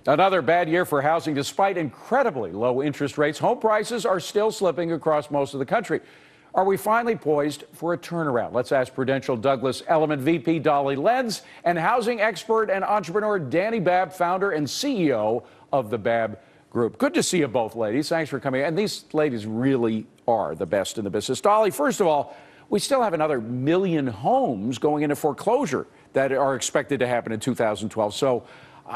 Another bad year for housing. Despite incredibly low interest rates, home prices are still slipping across most of the country. Are we finally poised for a turnaround? Let's ask Prudential Douglas Element VP Dolly Lenz and housing expert and entrepreneur Dani Babb, founder and CEO of the Babb Group. Good to see you both, ladies. Thanks for coming. And these ladies really are the best in the business. Dolly, first of all, we still have another 1 million homes going into foreclosure that are expected to happen in 2012. So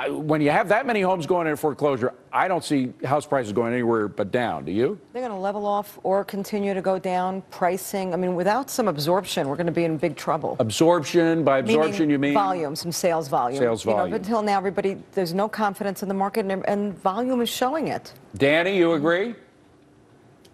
when you have that many homes going into foreclosure, I don't see house prices going anywhere but down. Do you? They're going to level off or continue to go down. Pricing, I mean, without some absorption, we're going to be in big trouble. Absorption, by absorption you mean? Volume, some sales volume. Sales volume. Until now, there's no confidence in the market, and volume is showing it. Dani, you agree?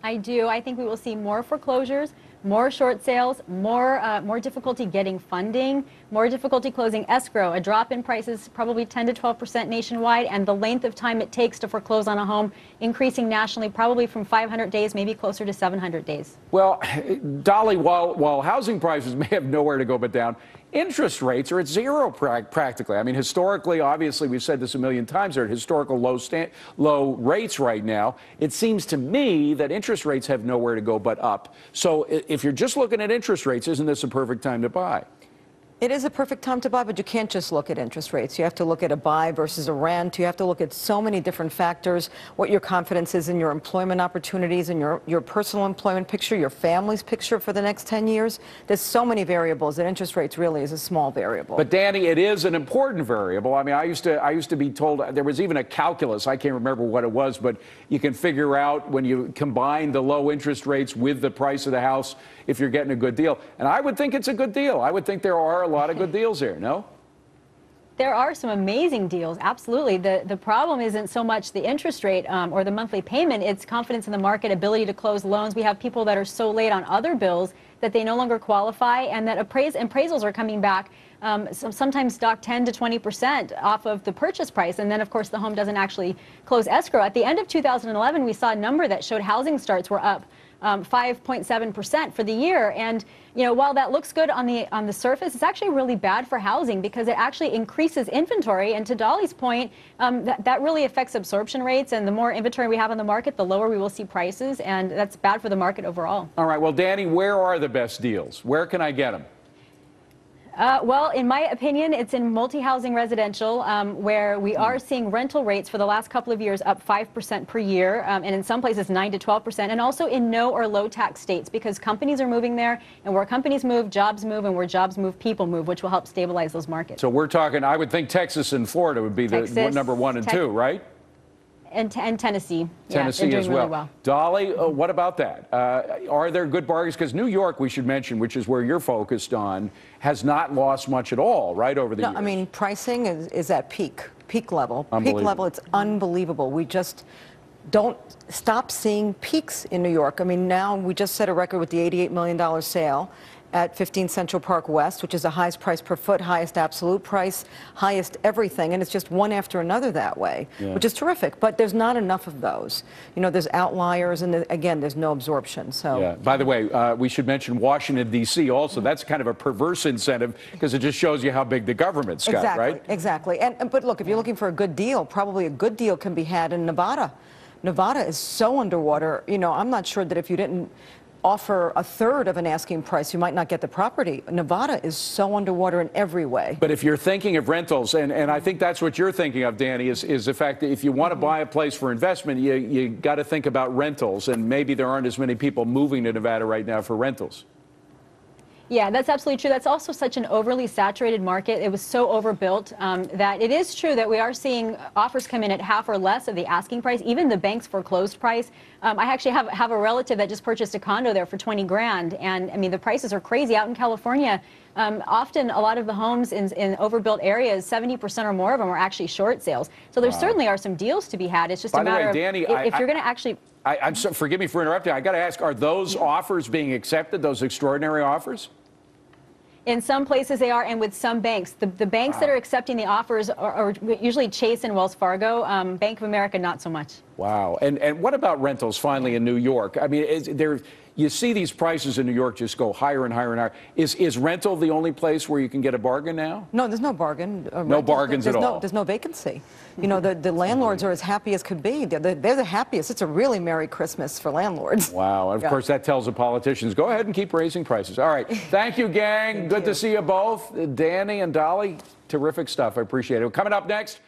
I do. I think we will see more foreclosures, more short sales, more difficulty getting funding, more difficulty closing escrow, a drop in prices probably 10 to 12% nationwide, and the length of time it takes to foreclose on a home increasing nationally probably from 500 days, maybe closer to 700 days. Well, Dolly, while housing prices may have nowhere to go but down, interest rates are at zero practically. I mean, historically, obviously, we've said this a million times, they're at historical low rates right now. It seems to me that interest rates have nowhere to go but up. So if you're just looking at interest rates, isn't this a perfect time to buy? It is a perfect time to buy, but you can't just look at interest rates. You have to look at a buy versus a rent. You have to look at so many different factors, what your confidence is in your employment opportunities and your personal employment picture, your family's picture for the next 10 years. There's so many variables that interest rates really is a small variable. But Dani, it is an important variable. I mean, I used to be told, there was even a calculus, I can't remember what it was, but you can figure out when you combine the low interest rates with the price of the house if you're getting a good deal. And I would think it's a good deal. I would think there are a lot of good deals here, no? There are some amazing deals, absolutely. The problem isn't so much the interest rate or the monthly payment, it's confidence in the market, ability to close loans. We have people that are so late on other bills that they no longer qualify, and that appraisals are coming back sometimes dock 10 to 20% off of the purchase price, and then of course the home doesn't actually close escrow. At the end of 2011, we saw a number that showed housing starts were up 5.7% for the year, and while that looks good on the surface, it's actually really bad for housing because it actually increases inventory. And to Dolly's point, that really affects absorption rates, and the more inventory we have on the market, the lower we will see prices, and that's bad for the market overall. All right, well, Dani, where are the best deals? Where can I get them? Well, in my opinion, it's in multi-housing residential, where we are seeing rental rates for the last couple of years up 5% per year, and in some places 9 to 12%, and also in no or low tax states, because companies are moving there, and where companies move, jobs move, and where jobs move, people move, which will help stabilize those markets. So we're talking, I would think Texas and Florida would be the number 1 and 2, right? And Tennessee. Tennessee yeah, as well. Really well. Dolly, what about that? Are there good bargains? Because New York, we should mention, which is where you're focused on, has not lost much at all, right, over the years. I mean, pricing is at peak level. Peak level, it's unbelievable. We just don't stop seeing peaks in New York. I mean, now we just set a record with the $88 million sale at 15 Central Park West, which is the highest price per foot, highest absolute price, highest everything, and it's just one after another that way, which is terrific. But there's not enough of those. There's outliers, and again, there's no absorption. So, yeah. By the way, we should mention Washington, D.C. also. That's kind of a perverse incentive because it just shows you how big the government's got, right? Exactly. But look, if you're looking for a good deal, probably a good deal can be had in Nevada. Nevada is so underwater. I'm not sure that if you didn't offer a third of an asking price, you might not get the property. Nevada is so underwater in every way. But if you're thinking of rentals, and I think that's what you're thinking of, Dani, is the fact that if you want to buy a place for investment, you got to think about rentals, and maybe there aren't as many people moving to Nevada right now for rentals. Yeah, that's absolutely true. That's also such an overly saturated market. It was so overbuilt that it is true that we are seeing offers come in at half or less of the asking price, even the bank's foreclosed price. I actually have a relative that just purchased a condo there for 20 grand, and I mean the prices are crazy out in California. Often a lot of the homes in overbuilt areas, 70% or more of them are actually short sales. So there certainly are some deals to be had. It's just a matter of Dani, if you're going to actually. Forgive me for interrupting. I got to ask, are those offers being accepted, those extraordinary offers? In some places they are, and with some banks. The banks that are accepting the offers are usually Chase and Wells Fargo. Bank of America, not so much. Wow. And what about rentals finally in New York? I mean, you see these prices in New York just go higher and higher and higher. Is rental the only place where you can get a bargain now? No, there's no bargain. No bargains at all. There's no vacancy. You know, the landlords are as happy as could be. They're the happiest. It's a really Merry Christmas for landlords. Wow. And of course, that tells the politicians, go ahead and keep raising prices. All right. Thank you, gang. Good to see you both. Dani and Dolly, terrific stuff. I appreciate it. Coming up next.